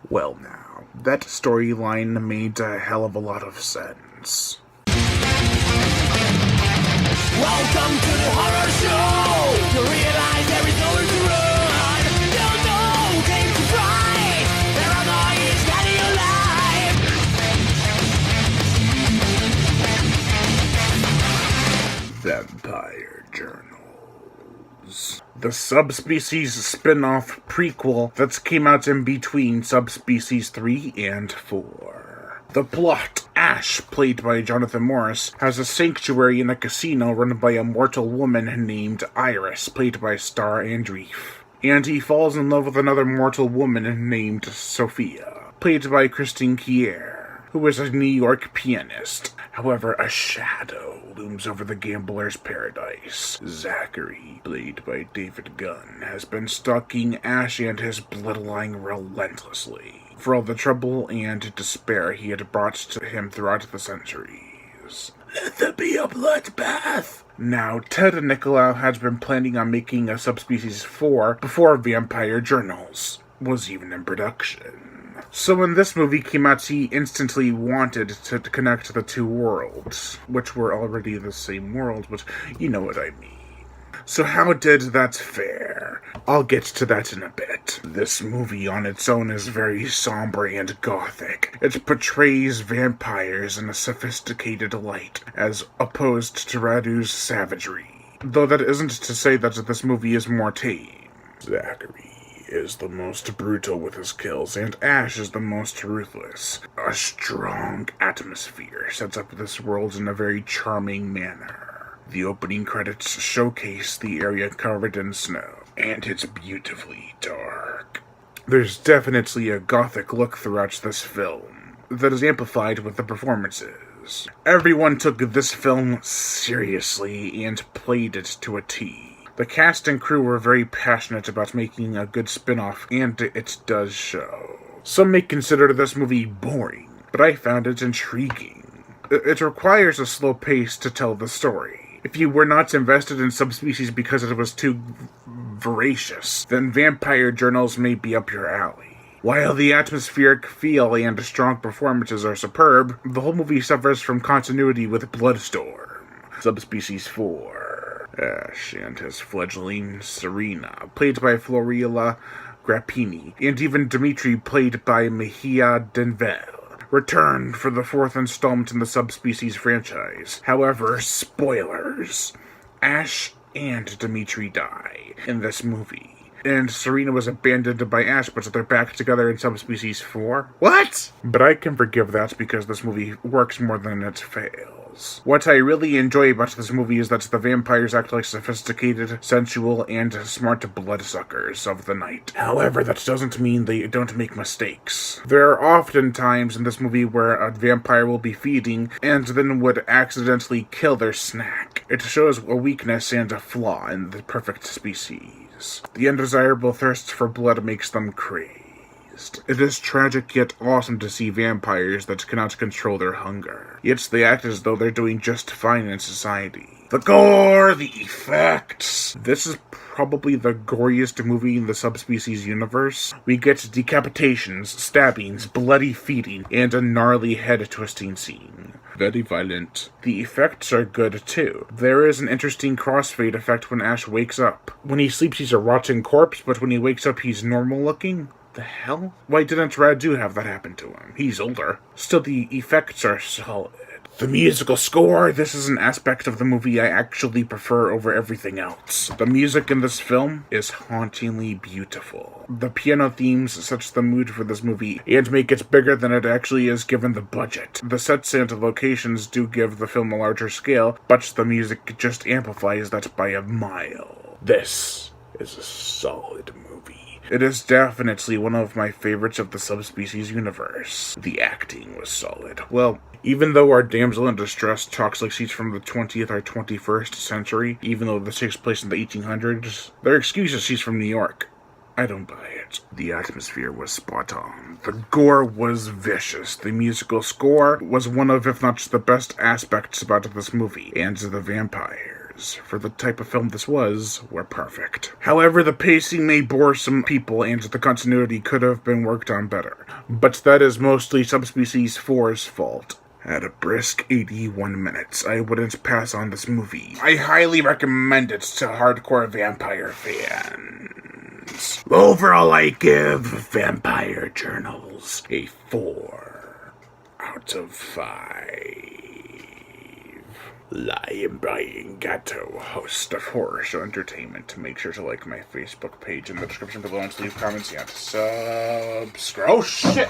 Well now, that storyline made a hell of a lot of sense. Welcome to the horror show. You realize there is nowhere to run. Don't know game to fight. Paranoia is getting your life. Vampire Journals. The Subspecies spin-off prequel that came out in between Subspecies 3 and 4. The plot: Ash, played by Jonathan Morris, has a sanctuary in a casino run by a mortal woman named Iris, played by Star Andreef. And he falls in love with another mortal woman named Sophia, played by Christine Kier, who is a New York pianist. However, a shadow looms over the gambler's paradise. Zachary, played by David Gunn, has been stalking Ash and his bloodline relentlessly for all the trouble and despair he had brought to him throughout the centuries. Let there be a bloodbath! Now, Ted and Nicolau had been planning on making a Subspecies 4 before Vampire Journals was even in production. So when this movie came out, he instantly wanted to connect the two worlds, which were already the same world, but you know what I mean. So how did that fare? I'll get to that in a bit. This movie on its own is very somber and gothic. It portrays vampires in a sophisticated light, as opposed to Radu's savagery. Though that isn't to say that this movie is more tame. Zachary is the most brutal with his kills, and Ash is the most ruthless. A strong atmosphere sets up this world in a very charming manner. The opening credits showcase the area covered in snow, and it's beautifully dark. There's definitely a gothic look throughout this film that is amplified with the performances. Everyone took this film seriously and played it to a T. The cast and crew were very passionate about making a good spin-off, and it does show. Some may consider this movie boring, but I found it intriguing. It requires a slow pace to tell the story. If you were not invested in Subspecies because it was too voracious, then Vampire Journals may be up your alley. While the atmospheric feel and strong performances are superb, the whole movie suffers from continuity with Bloodstorm. Subspecies 4. Ash and his fledgling Serena, played by Floriela Grappini, and even Dimitri, played by Mejia Denvel, returned for the fourth installment in the Subspecies franchise. However, spoilers, Ash and Dimitri die in this movie, and Serena was abandoned by Ash, but they're back together in Subspecies 4? What? But I can forgive that because this movie works more than it fails. What I really enjoy about this movie is that the vampires act like sophisticated, sensual, and smart bloodsuckers of the night. However, that doesn't mean they don't make mistakes. There are often times in this movie where a vampire will be feeding and then would accidentally kill their snack. It shows a weakness and a flaw in the perfect species. The undesirable thirst for blood makes them crazy. It is tragic yet awesome to see vampires that cannot control their hunger. Yet they act as though they're doing just fine in society. The gore, the effects. This is probably the goriest movie in the Subspecies universe. We get decapitations, stabbings, bloody feeding, and a gnarly head-twisting scene. Very violent. The effects are good too. There is an interesting crossfade effect when Ash wakes up. When he sleeps, he's a rotting corpse, but when he wakes up, he's normal looking. The hell? Why didn't Radu have that happen to him? He's older. Still, the effects are solid. The musical score, this is an aspect of the movie I actually prefer over everything else. The music in this film is hauntingly beautiful. The piano themes set the mood for this movie and make it bigger than it actually is given the budget. The sets and locations do give the film a larger scale, but the music just amplifies that by a mile. This is a solid movie. It is definitely one of my favorites of the Subspecies universe. The acting was solid. Well, even though our damsel in distress talks like she's from the 20th or 21st century, even though this takes place in the 1800s, their excuse is she's from New York. I don't buy it. The atmosphere was spot on. The gore was vicious. The musical score was one of, if not the best aspects about this movie, and the vampires. for the type of film this was, were perfect. However, the pacing may bore some people and the continuity could have been worked on better. But that is mostly Subspecies 4's fault. At a brisk 81 minutes, I wouldn't pass on this movie. I highly recommend it to hardcore vampire fans. Overall, I give Vampire Journals a 4 out of 5. I am Brian Gatto, host of Horror Show Entertainment. Make sure to like my Facebook page in the description below and to leave comments and subscribe. Oh shit!